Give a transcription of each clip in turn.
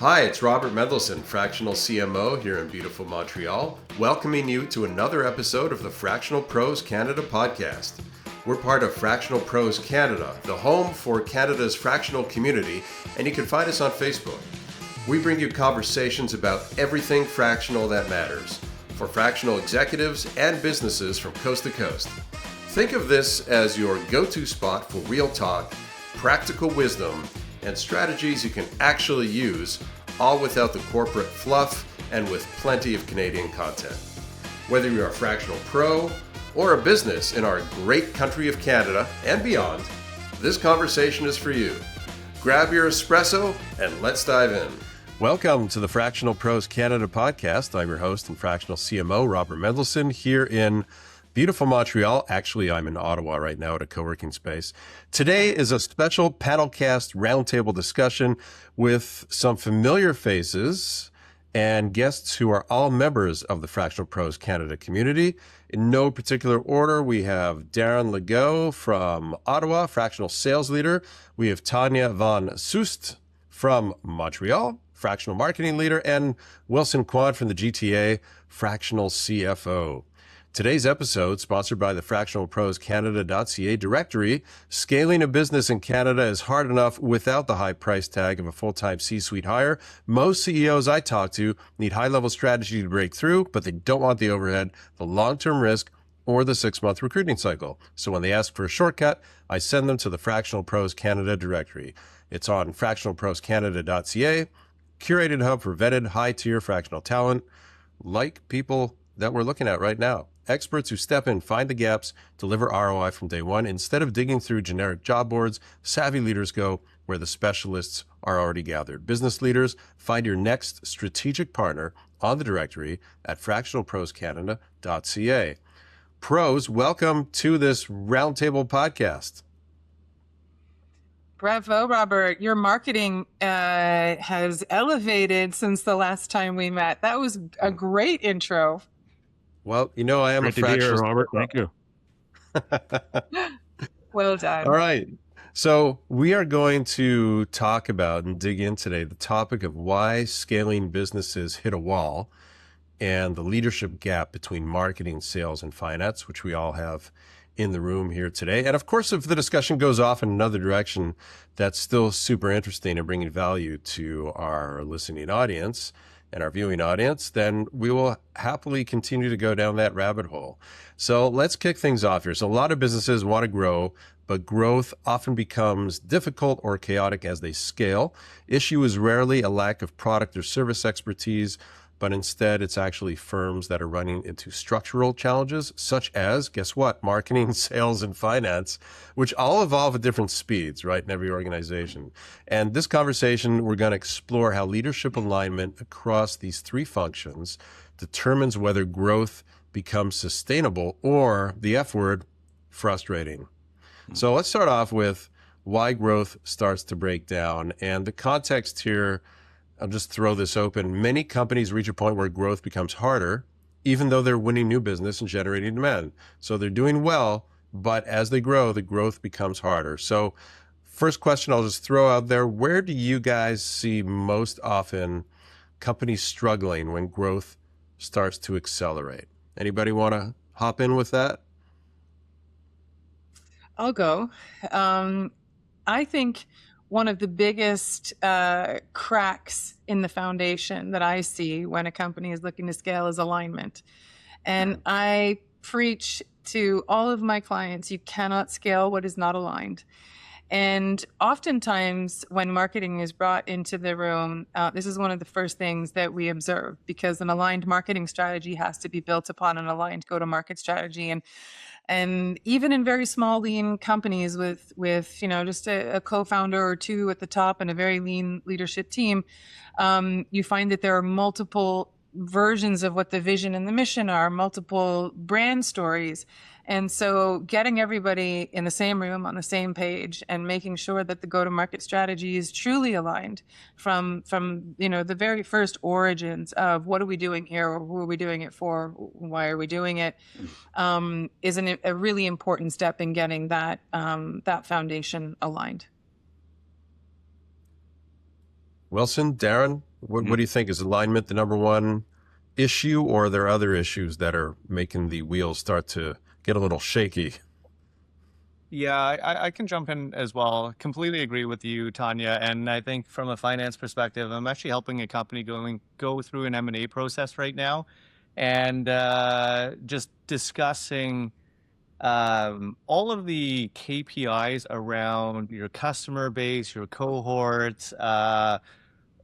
Hi, it's Robert Mendelson, Fractional CMO here in beautiful Montreal, welcoming you to another episode of the Fractional Pros Canada podcast. We're part of Fractional Pros Canada, the home for Canada's fractional community, and you can find us on Facebook. We bring you conversations about everything fractional that matters for fractional executives and businesses from coast to coast. Think of this as your go-to spot for real talk, practical wisdom, and strategies you can actually use, all without the corporate fluff and with plenty of Canadian content. Whether you're a fractional pro or a business in our great country of Canada and beyond, this conversation is for you. Grab your espresso and let's dive in. Welcome to the Fractional Pros Canada podcast. I'm your host and fractional CMO, Robert Mendelson, here in beautiful Montreal. Actually, I'm in Ottawa right now at a co-working space. Today is a special panelcast roundtable discussion with some familiar faces and guests who are all members of the Fractional Pros Canada community. In no particular order, we have Darren Legault from Ottawa, fractional sales leader. We have Tanya Van Soest from Montreal, fractional marketing leader, and Wilson Kwon from the GTA, fractional CFO. Today's episode, sponsored by the fractionalproscanada.ca directory. Scaling a business in Canada is hard enough without the high price tag of a full-time C-suite hire. Most CEOs I talk to need high-level strategy to break through, but they don't want the overhead, the long-term risk, or the 6-month recruiting cycle. So when they ask for a shortcut, I send them to the Fractional Pros Canada directory. It's on fractionalproscanada.ca, curated hub for vetted high-tier fractional talent, like people that we're looking at right now. Experts who step in, find the gaps, deliver ROI from day one. Instead of digging through generic job boards, savvy leaders go where the specialists are already gathered. Business leaders, find your next strategic partner on the directory at fractionalproscanada.ca. Pros, welcome to this roundtable podcast. Bravo, Robert. Your marketing has elevated since the last time we met. That was a great intro. Well, you know, I am Great a to be here, fractional. Robert. Thank you. Well done. All right. So we are going to talk about and dig in today the topic of why scaling businesses hit a wall and the leadership gap between marketing, sales, and finance, which we all have in the room here today. And of course, if the discussion goes off in another direction, that's still super interesting and bringing value to our listening audience and our viewing audience, then we will happily continue to go down that rabbit hole. So let's kick things off here. So a lot of businesses want to grow, but growth often becomes difficult or chaotic as they scale. Issue is rarely a lack of product or service expertise, but instead it's actually firms that are running into structural challenges, such as, guess what, marketing, sales, and finance, which all evolve at different speeds, right, in every organization. And this conversation, we're going to explore how leadership alignment across these three functions determines whether growth becomes sustainable or, the F word, frustrating. So let's start off with why growth starts to break down. And the context here, I'll just throw this open. Many companies reach a point where growth becomes harder, even though they're winning new business and generating demand. So they're doing well, but as they grow, the growth becomes harder. So first question I'll just throw out there, where do you guys see most often companies struggling when growth starts to accelerate? Anybody want to hop in with that? I'll go. I think one of the biggest cracks in the foundation that I see when a company is looking to scale is alignment. And I preach to all of my clients, you cannot scale what is not aligned. And oftentimes when marketing is brought into the room, this is one of the first things that we observe, because an aligned marketing strategy has to be built upon an aligned go-to-market strategy. And even in very small, lean companies with just a co-founder or two at the top and a very lean leadership team, you find that there are multiple versions of what the vision and the mission are, multiple brand stories. And so getting everybody in the same room on the same page and making sure that the go-to-market strategy is truly aligned from the very first origins of what are we doing here, or who are we doing it for, why are we doing it, is a really important step in getting that foundation aligned. Wilson, Darren, What do you think? Is alignment the number one issue, or are there other issues that are making the wheels start to get a little shaky? Yeah, I can jump in as well. Completely agree with you, Tanya. And I think from a finance perspective, I'm actually helping a company go through an M&A process right now, and just discussing all of the KPIs around your customer base, your cohorts,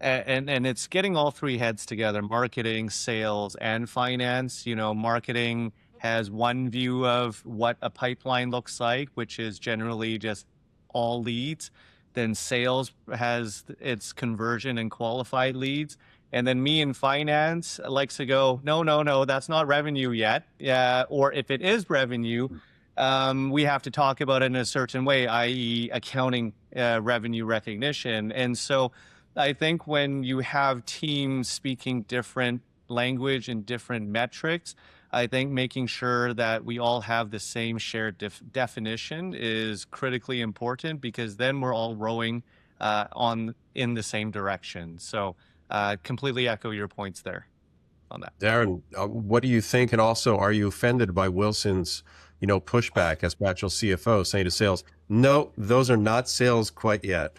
and it's getting all three heads together: marketing, sales, and finance. Marketing has one view of what a pipeline looks like, which is generally just all leads. Then sales has its conversion and qualified leads. And then me in finance likes to go, no, no, no, that's not revenue yet. Yeah, or if it is revenue, we have to talk about it in a certain way, i.e., accounting, revenue recognition. And so I think when you have teams speaking different language and different metrics, I think making sure that we all have the same shared definition is critically important, because then we're all rowing on in the same direction. So completely echo your points there on that. Darren, what do you think? And also, are you offended by Wilson's, pushback as Fractional CFO saying to sales, no, those are not sales quite yet?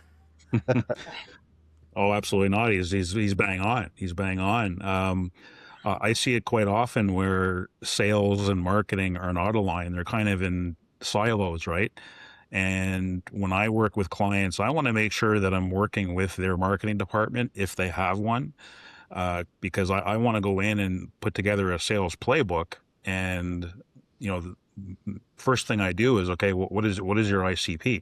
Oh, absolutely not. He's bang on. He's bang on. I see it quite often where sales and marketing are not aligned. They're kind of in silos, right? And when I work with clients, I want to make sure that I'm working with their marketing department if they have one, because I want to go in and put together a sales playbook. And the first thing I do is, okay, what is your ICP?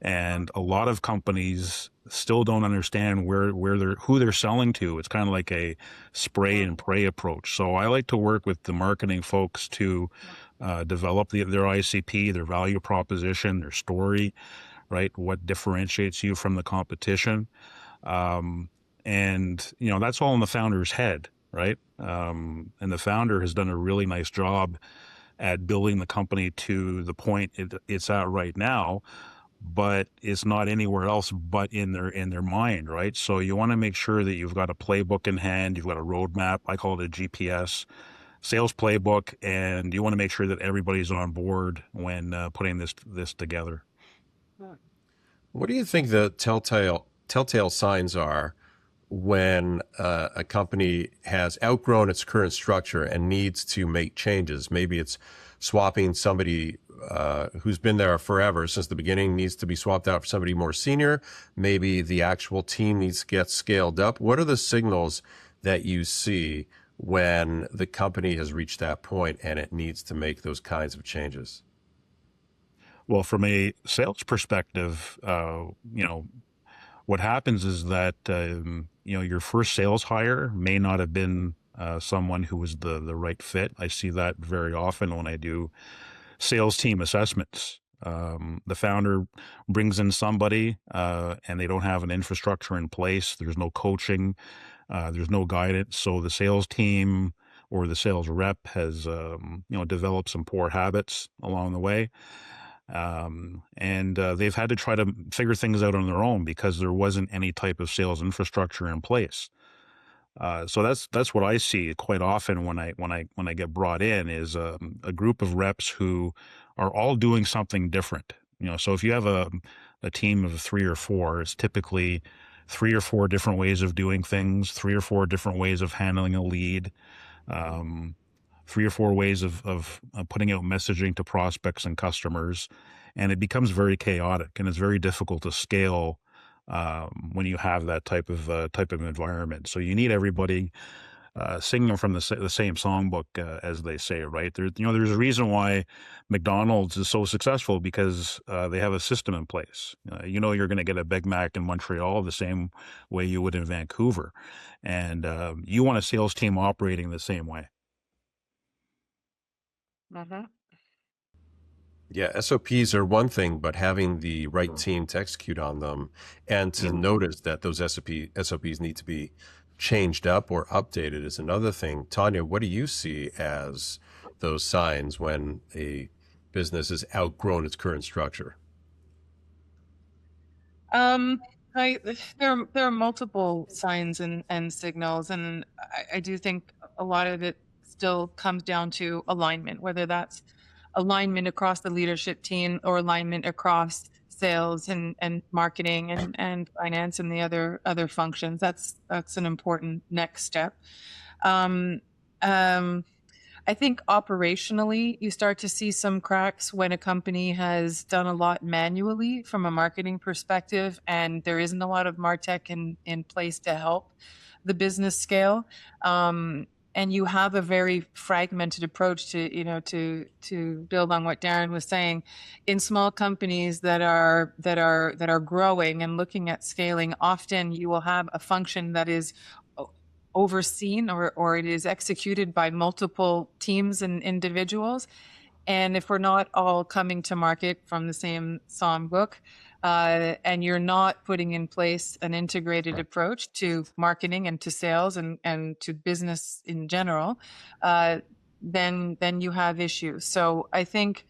And a lot of companies still don't understand who they're selling to. It's kind of like a spray and pray approach. So I like to work with the marketing folks to develop their ICP, their value proposition, their story, right? What differentiates you from the competition, and that's all in the founder's head, right? And the founder has done a really nice job at building the company to the point it's at right now, but it's not anywhere else but in their mind, right? So you want to make sure that you've got a playbook in hand, you've got a roadmap. I call it a GPS, sales playbook, and you want to make sure that everybody's on board when putting this together. What do you think the telltale signs are when a company has outgrown its current structure and needs to make changes? Maybe it's swapping somebody who's been there forever since the beginning, needs to be swapped out for somebody more senior. Maybe the actual team needs to get scaled up. What are the signals that you see when the company has reached that point and it needs to make those kinds of changes? Well, from a sales perspective, what happens is that your first sales hire may not have been someone who was the right fit. I see that very often when I do sales team assessments. The founder brings in somebody and they don't have an infrastructure in place. There's no coaching. There's no guidance. So the sales team or the sales rep has developed some poor habits along the way. And they've had to try to figure things out on their own because there wasn't any type of sales infrastructure in place. So that's what I see quite often when I get brought in is a group of reps who are all doing something different. So if you have a team of 3 or 4, it's typically 3 or 4 different ways of doing things, 3 or 4 different ways of handling a lead, um, 3 or 4 ways of putting out messaging to prospects and customers, and it becomes very chaotic and it's very difficult to scale when you have that type of environment. So you need everybody singing from the same songbook, as they say, right? There's a reason why McDonald's is so successful because they have a system in place. You're going to get a Big Mac in Montreal the same way you would in Vancouver, and you want a sales team operating the same way. Mm-hmm. Yeah, SOPs are one thing, but having the right team to execute on them and to notice that those SOPs need to be changed up or updated is another thing. Tanya, what do you see as those signs when a business has outgrown its current structure? I there are multiple signs and signals, and I do think a lot of it still comes down to alignment, whether that's alignment across the leadership team or alignment across sales and marketing and finance and the other functions. That's an important next step. Um, um, I think operationally, you start to see some cracks when a company has done a lot manually from a marketing perspective, and there isn't a lot of MarTech in place to help the business scale. And you have a very fragmented approach to build on what Darren was saying. In small companies that are growing and looking at scaling, often you will have a function that is overseen or it is executed by multiple teams and individuals. And if we're not all coming to market from the same songbook, and you're not putting in place an integrated approach to marketing and to sales and to business in general, then you have issues. So I think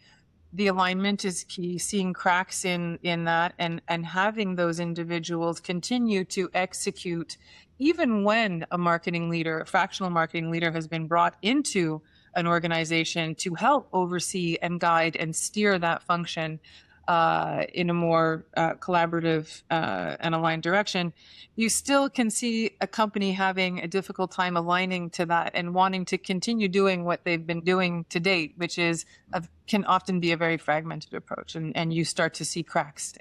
the alignment is key, seeing cracks in that and having those individuals continue to execute even when a marketing leader, a fractional marketing leader has been brought into an organization to help oversee and guide and steer that function in a more collaborative and aligned direction. You still can see a company having a difficult time aligning to that and wanting to continue doing what they've been doing to date, which is can often be a very fragmented approach, and you start to see cracks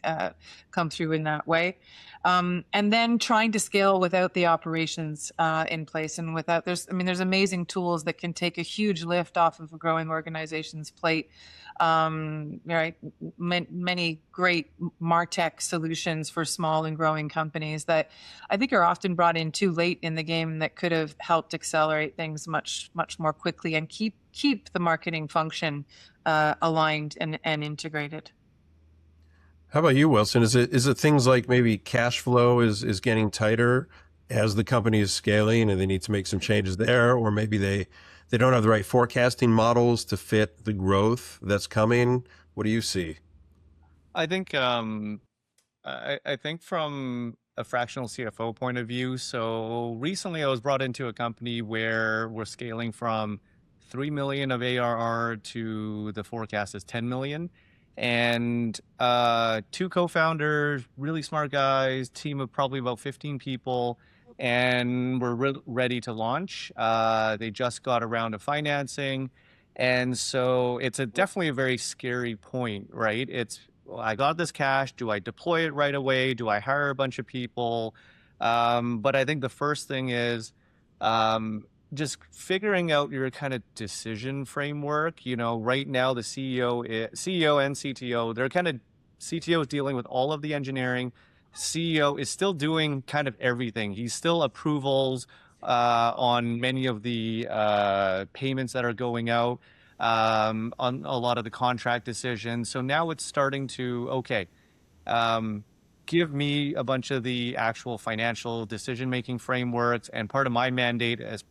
come through in that way. And then trying to scale without the operations in place and without there's amazing tools that can take a huge lift off of a growing organization's plate. Right, many great MarTech solutions for small and growing companies that I think are often brought in too late in the game that could have helped accelerate things much more quickly and keep the marketing function aligned and integrated. How about you, Wilson? Is it things like maybe cash flow is getting tighter as the company is scaling and they need to make some changes there, or maybe they don't have the right forecasting models to fit the growth that's coming? What do you see? I think I think from a fractional CFO point of view, so recently I was brought into a company where we're scaling from 3 million of ARR to the forecast is 10 million. And two co-founders, really smart guys, team of probably about 15 people, and we're ready to launch. They just got a round of financing. And so it's definitely a very scary point, right? It's well, I got this cash. Do I deploy it right away? Do I hire a bunch of people? But I think the first thing is just figuring out your kind of decision framework. You know, right now the CEO and CTO, they're kind of CTO is dealing with all of the engineering. CEO is still doing kind of everything. He's still approvals on many of the payments that are going out, on a lot of the contract decisions. So now it's starting to, okay, give me a bunch of the actual financial decision-making frameworks. And part of my mandate as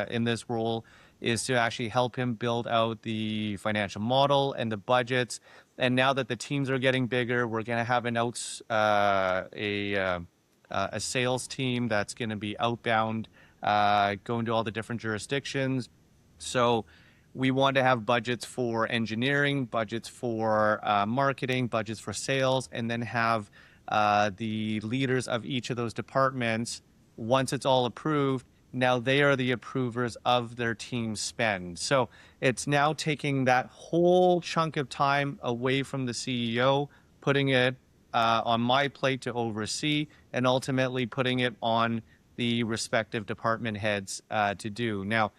in this role is to actually help him build out the financial model and the budgets. And now that the teams are getting bigger, we're going to have a sales team that's going to be outbound, going to all the different jurisdictions. So we want to have budgets for engineering, budgets for marketing, budgets for sales, and then have the leaders of each of those departments, once it's all approved, now they are the approvers of their team's spend. So it's now taking that whole chunk of time away from the CEO, putting it on my plate to oversee, and ultimately putting it on the respective department heads to do. Now,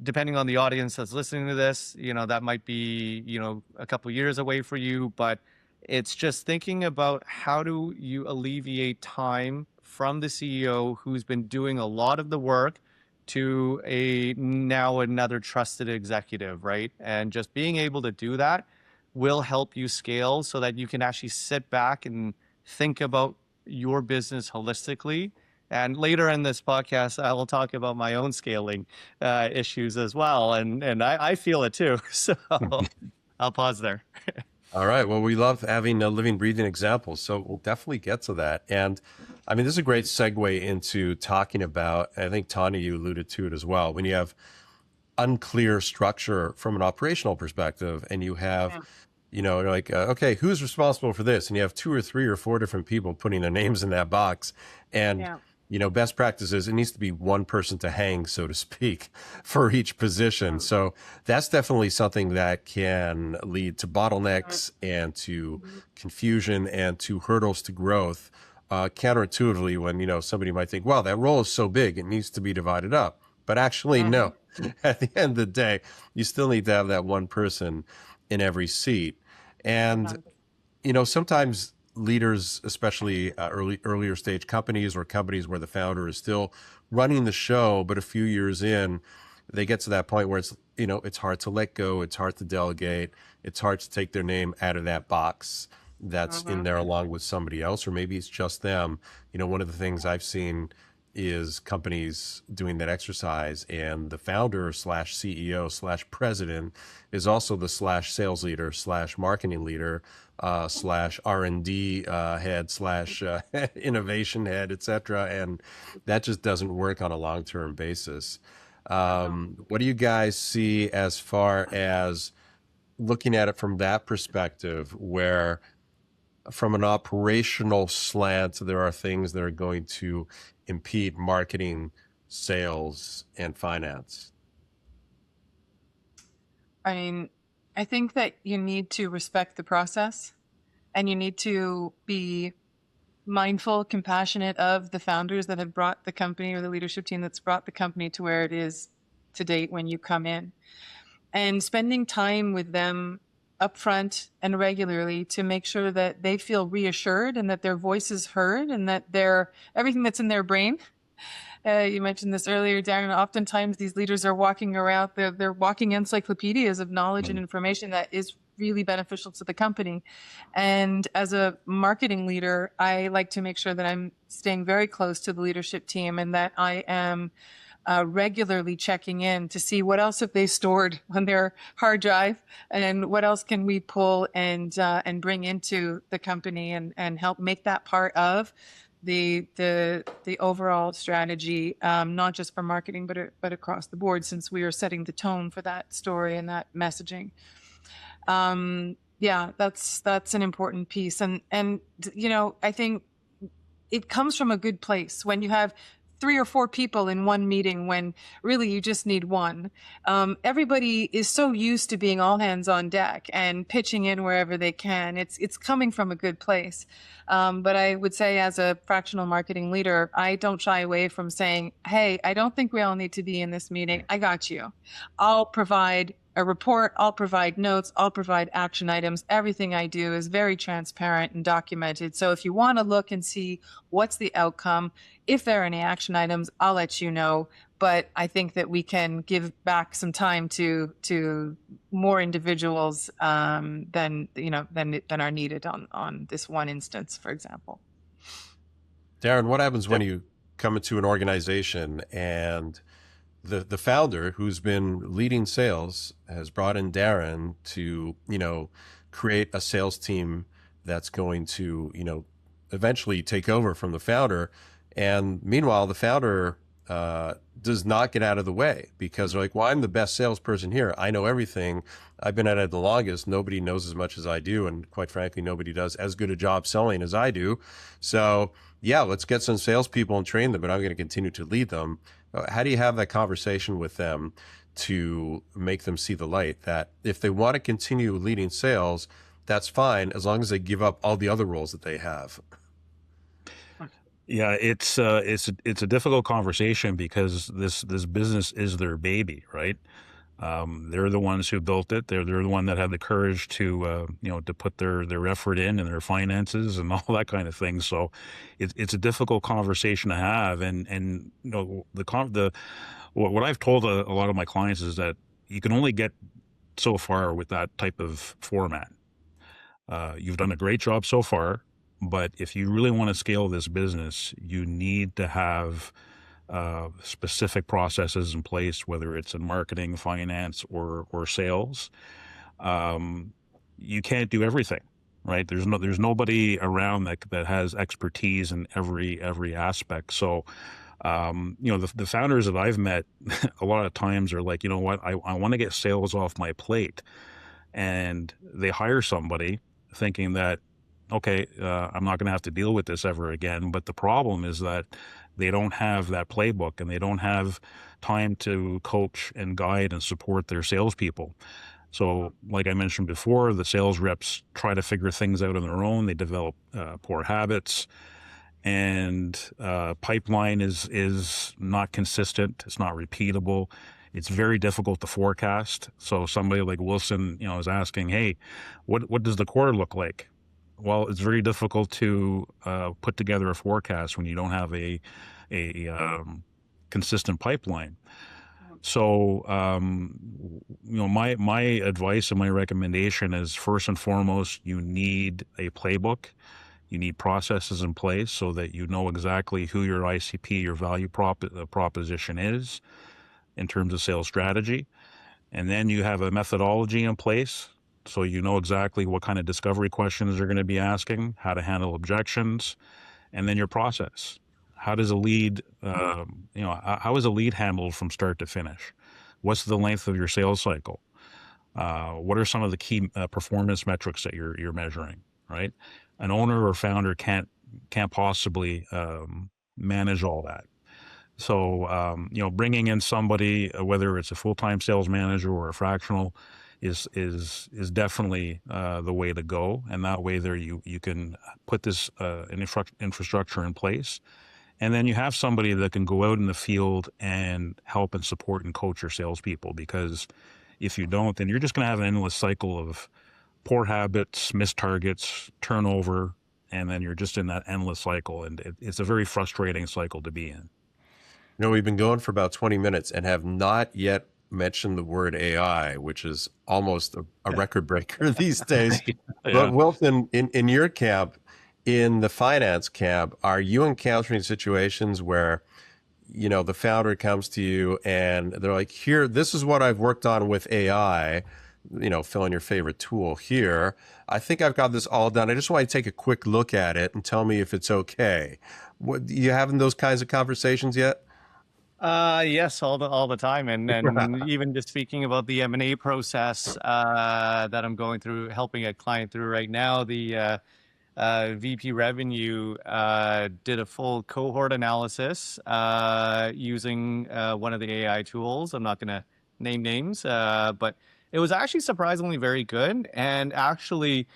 depending on the audience that's listening to this, you know, that might be, you know, a couple years away for you, but it's just thinking about how do you alleviate time from the CEO who's been doing a lot of the work to now another trusted executive, right? And just being able to do that will help you scale so that you can actually sit back and think about your business holistically. And later in this podcast, I will talk about my own scaling issues as well. And I feel it too. So I'll pause there. All right. Well, we love having living, breathing examples. So we'll definitely get to that. And I mean, this is a great segue into talking about, I think, Tanya, you alluded to it as well. When you have unclear structure from an operational perspective and you have, Yeah. you're like, okay, who's responsible for this? And you have two or three or four different people putting their names in that box. And, Yeah. best practices, it needs to be one person to hang, so to speak, for each position. So that's definitely something that can lead to bottlenecks and to Mhm. confusion and to hurdles to growth. Counterintuitively, when, somebody might think, wow, that role is so big, it needs to be divided up. But actually, Mhm. no. At the end of the day, you still need to have that one person in every seat. And 100. sometimes leaders, especially earlier stage companies or companies where the founder is still running the show, but a few years in, they get to that point where it's hard to let go, it's hard to delegate, it's hard to take their name out of that box that's in Mhm. there along with somebody else, or maybe it's just them. One of the things I've seen is companies doing that exercise, and the founder slash CEO slash president is also the slash sales leader slash marketing leader slash R&D head slash innovation head, etc. And that just doesn't work on a long-term basis. Uh-huh. What do you guys see as far as looking at it from that perspective, where from an operational slant, there are things that are going to impede marketing, sales, and finance? I mean, I think that you need to respect the process and you need to be mindful, compassionate of the founders that have brought the company or the leadership team that's brought the company to where it is to date when you come in. And spending time with them upfront and regularly to make sure that they feel reassured and that their voice is heard and that everything that's in their brain. You mentioned this earlier, Darren. Oftentimes, these leaders are walking around, they're walking encyclopedias of knowledge and information that is really beneficial to the company. And as a marketing leader, I like to make sure that I'm staying very close to the leadership team and that I am regularly checking in to see what else have they stored on their hard drive and what else can we pull and bring into the company and help make that part of the overall strategy, not just for marketing but across the board, since we are setting the tone for that story and that messaging. Yeah, that's an important piece, and I think it comes from a good place when you have three or four people in one meeting when really you just need one. Everybody is so used to being all hands on deck and pitching in wherever they can. It's coming from a good place. But I would say, as a fractional marketing leader, I don't shy away from saying, "Hey, I don't think we all need to be in this meeting. I got you. I'll provide a report, I'll provide notes, I'll provide action items. Everything I do is very transparent and documented. So if you want to look and see what's the outcome, if there are any action items, I'll let you know. But I think that we can give back some time to more individuals than are needed on this one instance, for example." Darren, what happens when you come into an organization and the founder who's been leading sales has brought in Darren to, create a sales team that's going to, eventually take over from the founder. And meanwhile, the founder does not get out of the way because they're like, well, I'm the best salesperson here. I know everything. I've been at it the longest. Nobody knows as much as I do. And quite frankly, nobody does as good a job selling as I do. So yeah, let's get some salespeople and train them, but I'm going to continue to lead them. How do you have that conversation with them to make them see the light that if they want to continue leading sales, that's fine as long as they give up all the other roles that they have? Yeah, it's a difficult conversation because this business is their baby, right? They're the ones who built it. They're the one that had the courage to to put their effort in and their finances and all that kind of thing. So it's a difficult conversation to have. And what I've told a lot of my clients is that you can only get so far with that type of format. You've done a great job so far, but if you really want to scale this business, you need to have specific processes in place, whether it's in marketing, finance, or sales. Um, you can't do everything, right? There's nobody around that has expertise in every aspect. So, the founders that I've met a lot of times are like, you know what, I want to get sales off my plate, and they hire somebody thinking that, okay, I'm not going to have to deal with this ever again. But the problem is that they don't have that playbook, and they don't have time to coach and guide and support their salespeople. So, like I mentioned before, the sales reps try to figure things out on their own. They develop poor habits, and pipeline is not consistent. It's not repeatable. It's very difficult to forecast. So somebody like Wilson, is asking, "Hey, what does the quarter look like?" Well, it's very difficult to put together a forecast when you don't have a consistent pipeline. So, my advice and my recommendation is, first and foremost, you need a playbook. You need processes in place so that you know exactly who your ICP, your value proposition is in terms of sales strategy. And then you have a methodology in place so you know exactly what kind of discovery questions you're going to be asking, how to handle objections, and then your process. How does a lead, how is a lead handled from start to finish? What's the length of your sales cycle? What are some of the key performance metrics that you're measuring, right? An owner or founder can't possibly manage all that. So, bringing in somebody, whether it's a full-time sales manager or a fractional, is definitely the way to go. And that way, there you can put this infrastructure in place, and then you have somebody that can go out in the field and help and support and coach your salespeople. Because if you don't, then you're just going to have an endless cycle of poor habits, missed targets, turnover, and then you're just in that endless cycle. And it's a very frustrating cycle to be in. We've been going for about 20 minutes and have not yet mentioned the word AI, which is almost a record breaker these days. Yeah. But Wilson, in your camp, in the finance camp, are you encountering situations where, the founder comes to you and they're like, here, this is what I've worked on with AI, fill in your favorite tool here. I think I've got this all done. I just want to take a quick look at it and tell me if it's okay. You having those kinds of conversations yet? Yes, all the time, and even just speaking about the M&A process that I'm going through, helping a client through right now. The VP revenue did a full cohort analysis using one of the AI tools. I'm not going to name names, but it was actually surprisingly very good, and actually,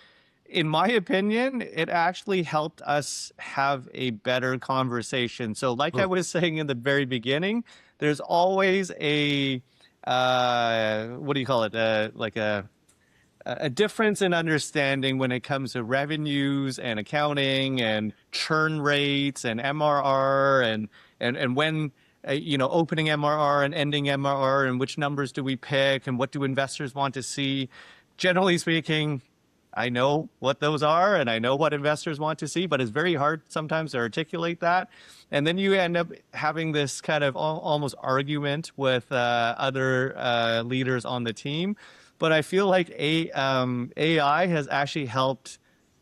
in my opinion, it actually helped us have a better conversation. So like I was saying in the very beginning, there's always a, what do you call it? Like a difference in understanding when it comes to revenues and accounting and churn rates and MRR and when, opening MRR and ending MRR, and which numbers do we pick and what do investors want to see. Generally speaking, I know what those are and I know what investors want to see, but it's very hard sometimes to articulate that. And then you end up having this kind of almost argument with other leaders on the team. But I feel like AI has actually helped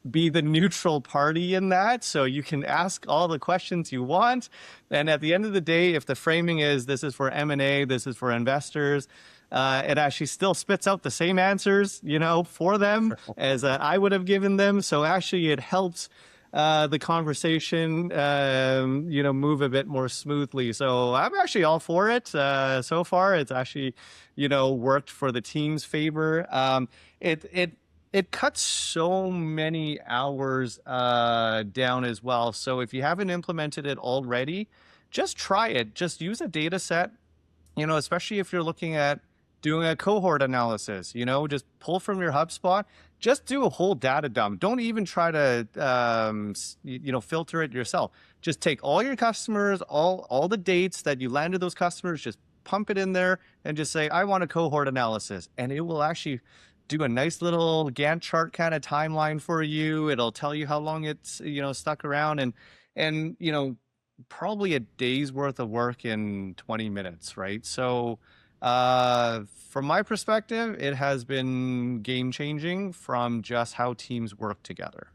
be the neutral party in that. So you can ask all the questions you want. And at the end of the day, if the framing is this is for M&A, this is for investors, it actually still spits out the same answers, for them as I would have given them. So actually it helps the conversation, move a bit more smoothly. So I'm actually all for it. So far, it's actually, worked for the team's favor. It cuts so many hours down as well. So if you haven't implemented it already, just try it. Just use a data set, especially if you're looking at doing a cohort analysis, just pull from your HubSpot, just do a whole data dump. Don't even try to, filter it yourself. Just take all your customers, all the dates that you landed those customers, just pump it in there and just say, I want a cohort analysis. And it will actually do a nice little Gantt chart kind of timeline for you. It'll tell you how long it's, stuck around and, probably a day's worth of work in 20 minutes, right? So, From my perspective, it has been game changing from just how teams work together.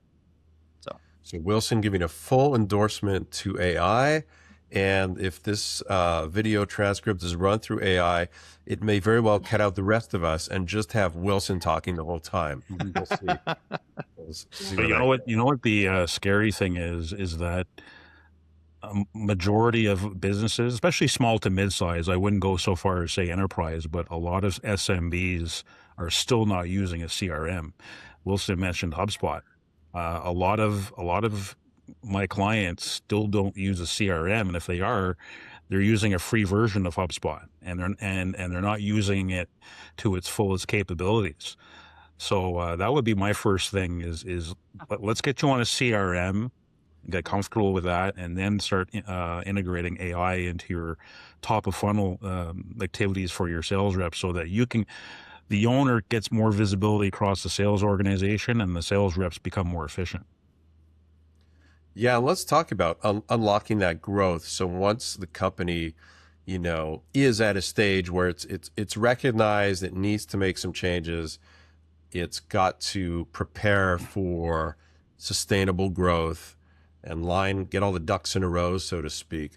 So Wilson giving a full endorsement to AI. And if this video transcript is run through AI, it may very well cut out the rest of us and just have Wilson talking the whole time. We'll see. See But you know what the scary thing is that a majority of businesses, especially small to mid-size, I wouldn't go so far as say enterprise, but a lot of SMBs are still not using a CRM. Wilson mentioned HubSpot. A lot of my clients still don't use a CRM, and if they are, they're using a free version of HubSpot, and they're not using it to its fullest capabilities. So that would be my first thing is let's get you on a CRM, get comfortable with that, and then start integrating AI into your top of funnel activities for your sales reps, so that the owner gets more visibility across the sales organization and the sales reps become more efficient. Yeah, let's talk about unlocking that growth. So once the company, is at a stage where it's recognized it needs to make some changes, it's got to prepare for sustainable growth and get all the ducks in a row, so to speak.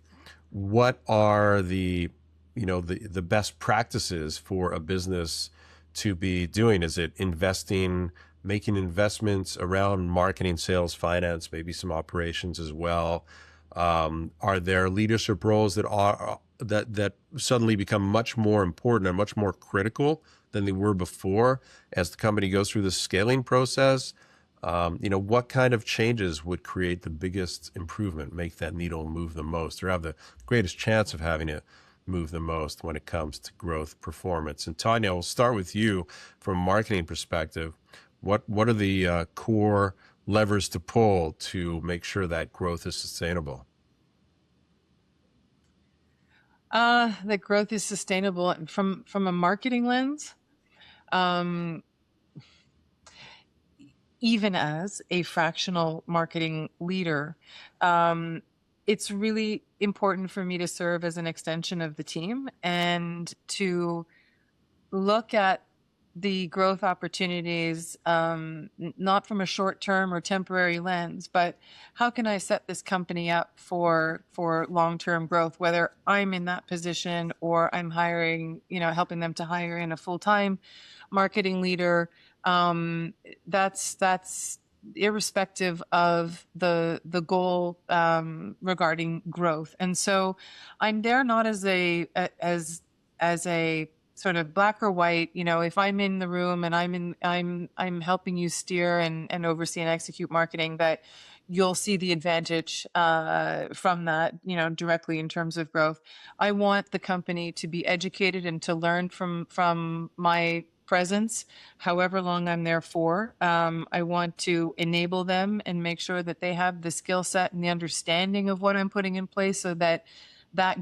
What are the best practices for a business to be doing? Is it making investments around marketing, sales, finance, maybe some operations as well? Are there leadership roles that suddenly become much more important and much more critical than they were before as the company goes through the scaling process? What kind of changes would create the biggest improvement, make that needle move the most, or have the greatest chance of having it move the most when it comes to growth performance? And Tanya, we'll start with you from a marketing perspective. What are the core levers to pull to make sure that growth is sustainable? That growth is sustainable from a marketing lens. Even as a fractional marketing leader, it's really important for me to serve as an extension of the team and to look at the growth opportunities, not from a short-term or temporary lens, but how can I set this company up for long-term growth, whether I'm in that position or I'm hiring, helping them to hire in a full-time marketing leader. That's irrespective of the goal regarding growth. And so I'm there not as a sort of black or white. If I'm in the room and I'm helping you steer and oversee and execute marketing, that you'll see the advantage from that, directly in terms of growth. I want the company to be educated and to learn from my presence, however long I'm there for. I want to enable them and make sure that they have the skill set and the understanding of what I'm putting in place, so that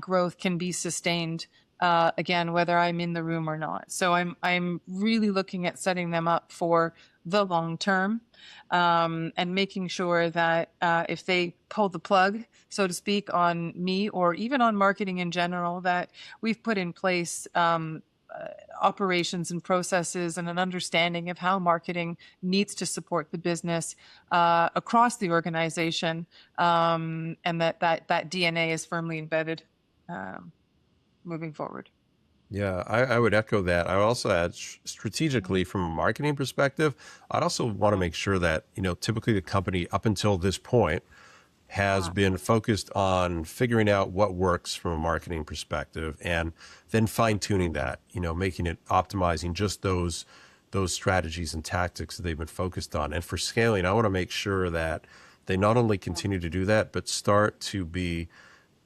growth can be sustained, again, whether I'm in the room or not. So I'm really looking at setting them up for the long term, and making sure that if they pull the plug, so to speak, on me or even on marketing in general, that we've put in place operations and processes and an understanding of how marketing needs to support the business across the organization, and that DNA is firmly embedded moving forward. Yeah, I would echo that. I would also add strategically from a marketing perspective, I'd also want to make sure that, typically the company up until this point has been focused on figuring out what works from a marketing perspective and then fine tuning that, making it optimizing just those strategies and tactics that they've been focused on. And for scaling, I want to make sure that they not only continue to do that, but start to be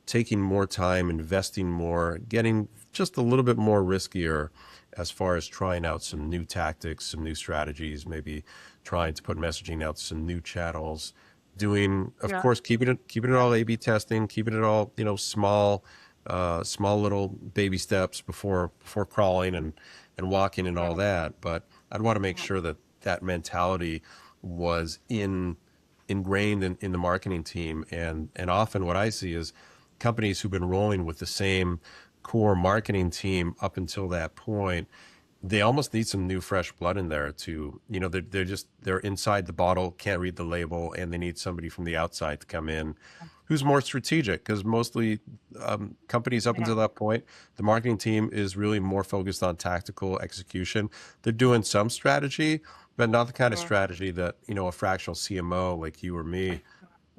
taking more time, investing more, getting just a little bit more riskier as far as trying out some new tactics, some new strategies, maybe trying to put messaging out some new channels, doing, of course, keeping it all A/B testing, keeping it all, small little baby steps before crawling and walking and all that. But I'd want to make sure that mentality was ingrained in the marketing team. And often what I see is companies who've been rolling with the same core marketing team up until that point, they almost need some new fresh blood in there to, they're inside the bottle, can't read the label, and they need somebody from the outside to come in who's more strategic, because mostly companies up until that point, the marketing team is really more focused on tactical execution. They're doing some strategy, but not the kind of strategy that, a fractional CMO like you or me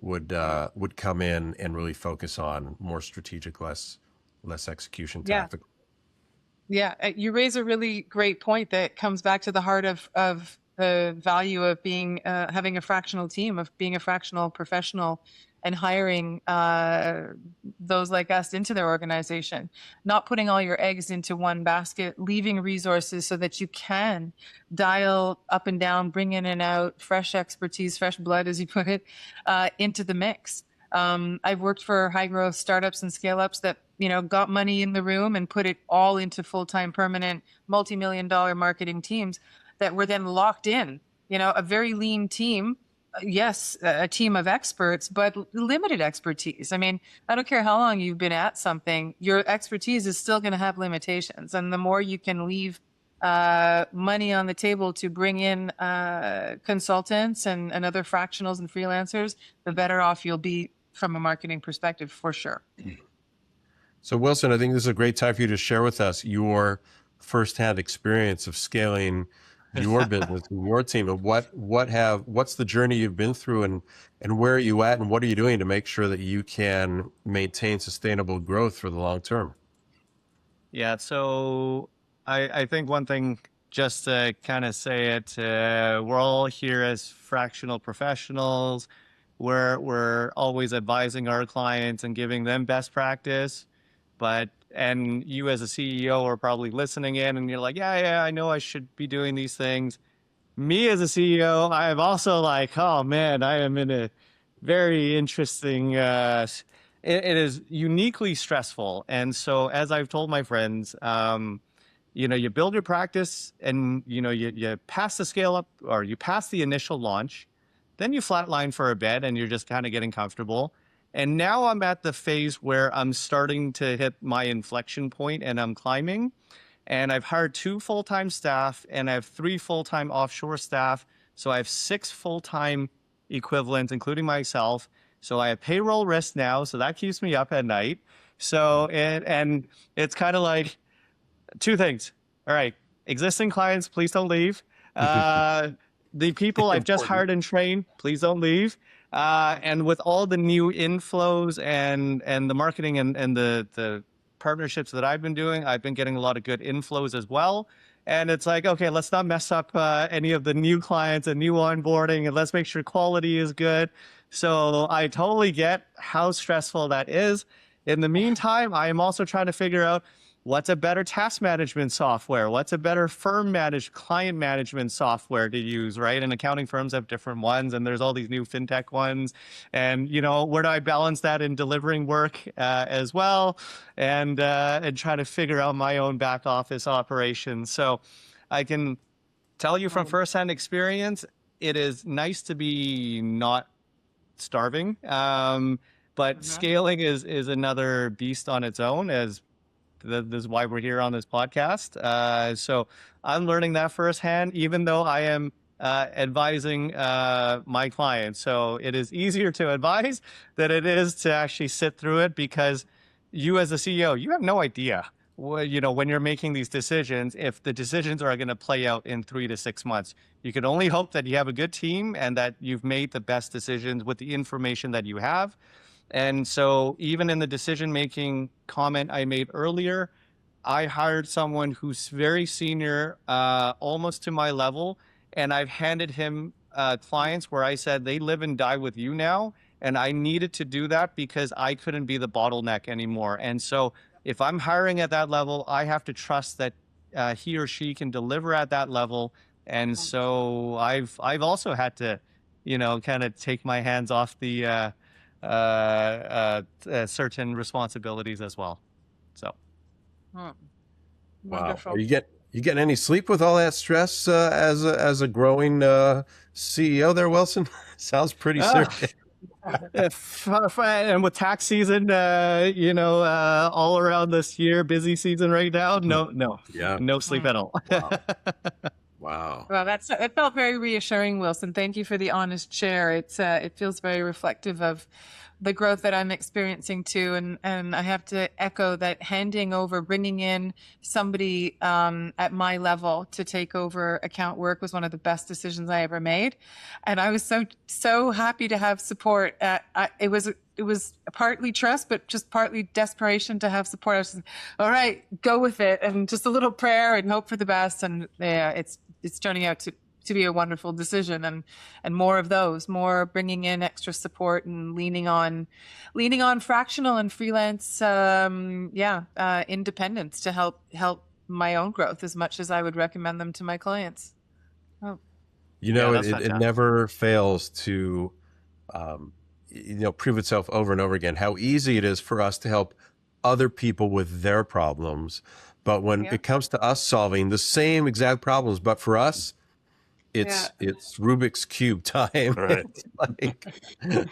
would come in and really focus on. More strategic, less execution, Yeah. tactical. Yeah, you raise a really great point that comes back to the heart of the value of being having a fractional team, of being a fractional professional, and hiring those like us into their organization. Not putting all your eggs into one basket, leaving resources so that you can dial up and down, bring in and out fresh expertise, fresh blood, as you put it, into the mix. I've worked for high growth startups and scale ups that, got money in the room and put it all into full-time permanent multi-million dollar marketing teams that were then locked in, a very lean team. Yes, a team of experts, but limited expertise. I mean, I don't care how long you've been at something, your expertise is still going to have limitations. And the more you can leave money on the table to bring in consultants and other fractionals and freelancers, the better off you'll be from a marketing perspective, for sure. So Wilson, I think this is a great time for you to share with us your firsthand experience of scaling your business and your team, and what's the journey you've been through, and where are you at, and what are you doing to make sure that you can maintain sustainable growth for the long term? Yeah, so I think one thing, just to kind of say it, we're all here as fractional professionals. We're always advising our clients and giving them best practice. And you as a CEO are probably listening in and you're like, yeah, I know I should be doing these things. Me as a CEO, I am also like, oh man, I am in a very interesting, it is uniquely stressful. And so as I've told my friends, you build your practice and, you pass the scale up, or you pass the initial launch, then you flatline for a bit and you're just kind of getting comfortable. And now I'm at the phase where I'm starting to hit my inflection point and I'm climbing. And I've hired 2 full-time staff and I have 3 full-time offshore staff. So I have 6 full-time equivalents, including myself. So I have payroll risk now. So that keeps me up at night. So, and it's kind of like 2 things. All right. Existing clients, please don't leave. The people I've just hired and trained, please don't leave. And with all the new inflows and the marketing and the partnerships that I've been doing, I've been getting a lot of good inflows as well. And it's like, okay, let's not mess up any of the new clients and new onboarding, and let's make sure quality is good. So I totally get how stressful that is. In the meantime, I am also trying to figure out what's a better task management software, what's a better client management software to use, right? And accounting firms have different ones, and there's all these new fintech ones. And, where do I balance that in delivering work as well, and try to figure out my own back office operations. So I can tell you from firsthand experience, it is nice to be not starving. But scaling is another beast on its own, as this is why we're here on this podcast. So I'm learning that firsthand, even though I am advising my clients. So it is easier to advise than it is to actually sit through it, because you as a CEO, you have no idea, when you're making these decisions, if the decisions are going to play out in 3 to 6 months. You can only hope that you have a good team and that you've made the best decisions with the information that you have. And so even in the decision-making comment I made earlier, I hired someone who's very senior, almost to my level, and I've handed him clients where I said, they live and die with you now, and I needed to do that because I couldn't be the bottleneck anymore. And so if I'm hiring at that level, I have to trust that he or she can deliver at that level. And so I've also had to, kind of take my hands off the certain responsibilities as well. So. Wonderful. Wow. Are you getting any sleep with all that stress as a growing CEO there, Wilson? Sounds pretty serious. And with tax season, all around this year, busy season right now. No sleep at all. Wow. Wow. Well, it felt very reassuring, Wilson. Thank you for the honest share. It feels very reflective of the growth that I'm experiencing too. And I have to echo that bringing in somebody at my level to take over account work was one of the best decisions I ever made. And I was so happy to have support. It was partly trust, but just partly desperation to have support. I was just, all right, go with it, and just a little prayer and hope for the best. And yeah, it's turning out to be a wonderful decision, and more of those, more bringing in extra support and leaning on fractional and freelance, independence to help my own growth as much as I would recommend them to my clients. Oh. It never fails to, prove itself over and over again, how easy it is for us to help other people with their problems. But when it comes to us solving the same exact problems, but for us, it's Rubik's Cube time. Right. It's like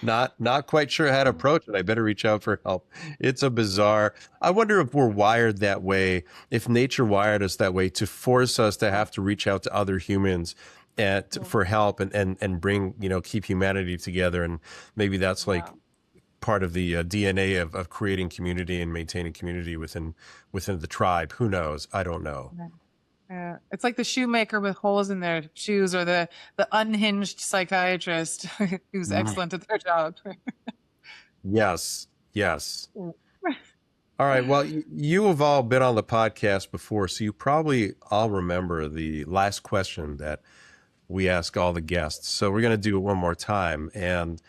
not quite sure how to approach it. I better reach out for help. It's a bizarre. I wonder if we're wired that way, if nature wired us that way to force us to have to reach out to other humans for help and bring, keep humanity together. And maybe that's like part of the DNA of creating community and maintaining community within the tribe. Who knows? I don't know. Yeah, it's like the shoemaker with holes in their shoes, or the unhinged psychiatrist who's excellent at their job. Yes. All right. Well, you have all been on the podcast before, so you probably all remember the last question that we ask all the guests. So we're going to do it one more time. And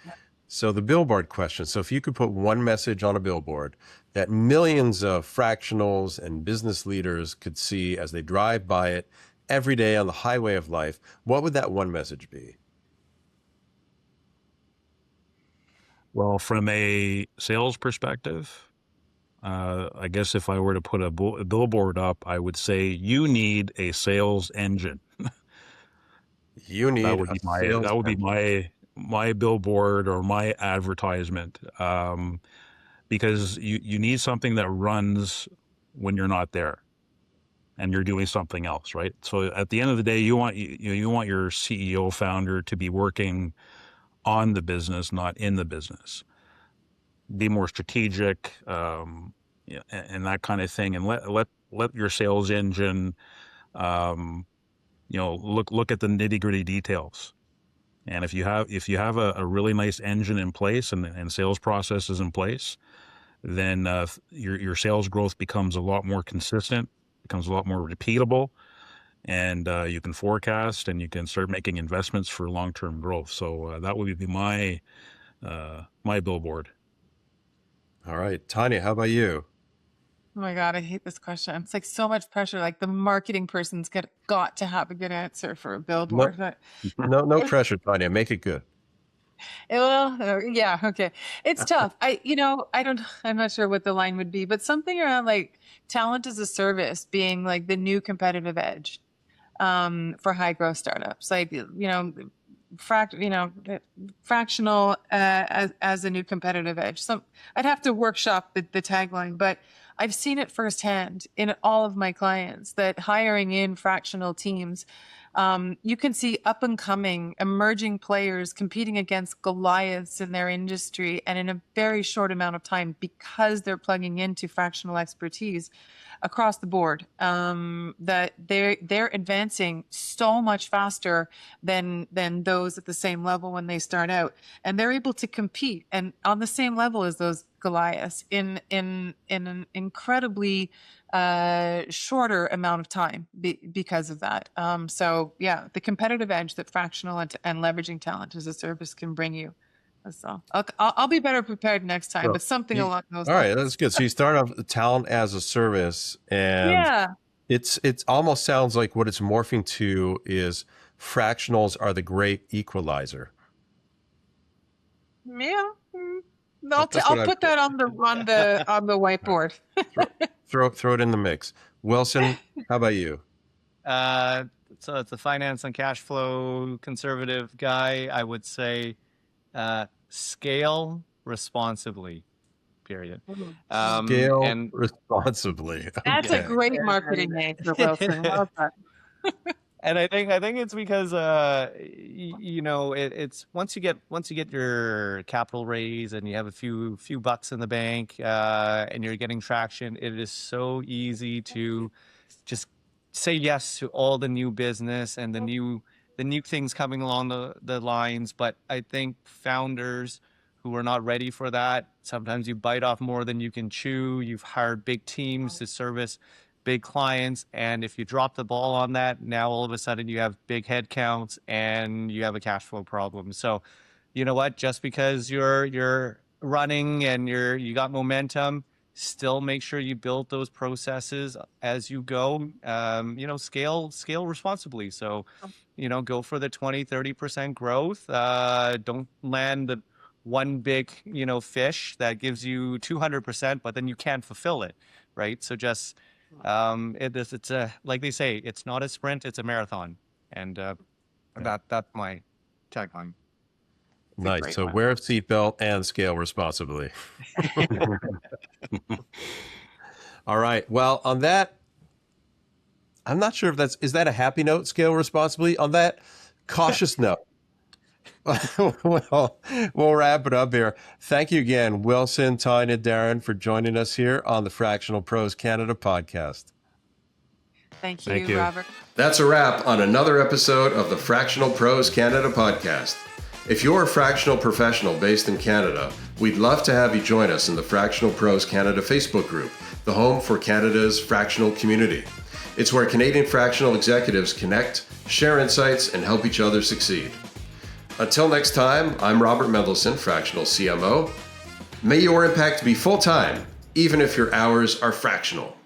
so the billboard question. So if you could put one message on a billboard that millions of fractionals and business leaders could see as they drive by it every day on the highway of life, what would that one message be? Well, from a sales perspective, I guess if I were to put a billboard up, I would say you need a sales engine. You need that would be my billboard or my advertisement, because you need something that runs when you're not there and you're doing something else, right? So at the end of the day, you want your CEO founder to be working on the business, not in the business. Be more strategic, and that kind of thing, and let your sales engine, look at the nitty-gritty details. And if you have a really nice engine in place and sales processes in place, then your sales growth becomes a lot more consistent, becomes a lot more repeatable, and you can forecast and you can start making investments for long-term growth. So that would be my billboard. All right, Tanya, how about you? Oh my God, I hate this question. It's like so much pressure. Like the marketing person's got to have a good answer for a billboard. No pressure, Tanya. Make it good. Yeah, okay. It's tough. I'm not sure what the line would be, but something around like talent as a service being like the new competitive edge for high growth startups. Like, fractional as a new competitive edge. So I'd have to workshop the tagline, but I've seen it firsthand in all of my clients that hiring in fractional teams, you can see up and coming emerging players competing against Goliaths in their industry, and in a very short amount of time, because they're plugging into fractional expertise across the board, that they're advancing so much faster than those at the same level when they start out, and they're able to compete and on the same level as those Goliaths in an incredibly shorter amount of time because of that. So yeah, the competitive edge that fractional and leveraging talent as a service can bring you. So I'll be better prepared next time, but something along those lines. All right, that's good. So you start off the talent as a service, and it's almost sounds like what it's morphing to is fractionals are the great equalizer. Yeah. I'll put that on the whiteboard. throw it in the mix. Wilson, how about you? So it's a finance and cash flow conservative guy. I would say scale responsibly, period. Scale And responsibly. That's a Okay. great marketing name for Wilson. Well done. And I think it's because it's once you get your capital raise and you have a few bucks in the bank, and you're getting traction, it is so easy to just say yes to all the new business and the new things coming along the lines. But I think founders who are not ready for that, sometimes you bite off more than you can chew. You've hired big teams to service big clients, and if you drop the ball on that, now all of a sudden you have big head counts and you have a cash flow problem. So you know what, just because you're running and you got momentum, still make sure you build those processes as you go. Scale responsibly. So go for the 20-30% growth. Don't land the one big fish that gives you 200%, but then you can't fulfill it, right? So just it's a, like they say, it's not a sprint, it's a marathon. And that's my tagline. Nice. So wear a seatbelt and scale responsibly. All right. Well, on that, I'm not sure if is that a happy note, scale responsibly? On that cautious note, well, we'll wrap it up here. Thank you again, Wilson, Tanya, Darren, for joining us here on the Fractional Pros Canada podcast. Thank you, Robert. That's a wrap on another episode of the Fractional Pros Canada podcast. If you're a fractional professional based in Canada, we'd love to have you join us in the Fractional Pros Canada Facebook group, the home for Canada's fractional community. It's where Canadian fractional executives connect, share insights, and help each other succeed. Until next time, I'm Robert Mendelson, Fractional CMO. May your impact be full-time, even if your hours are fractional.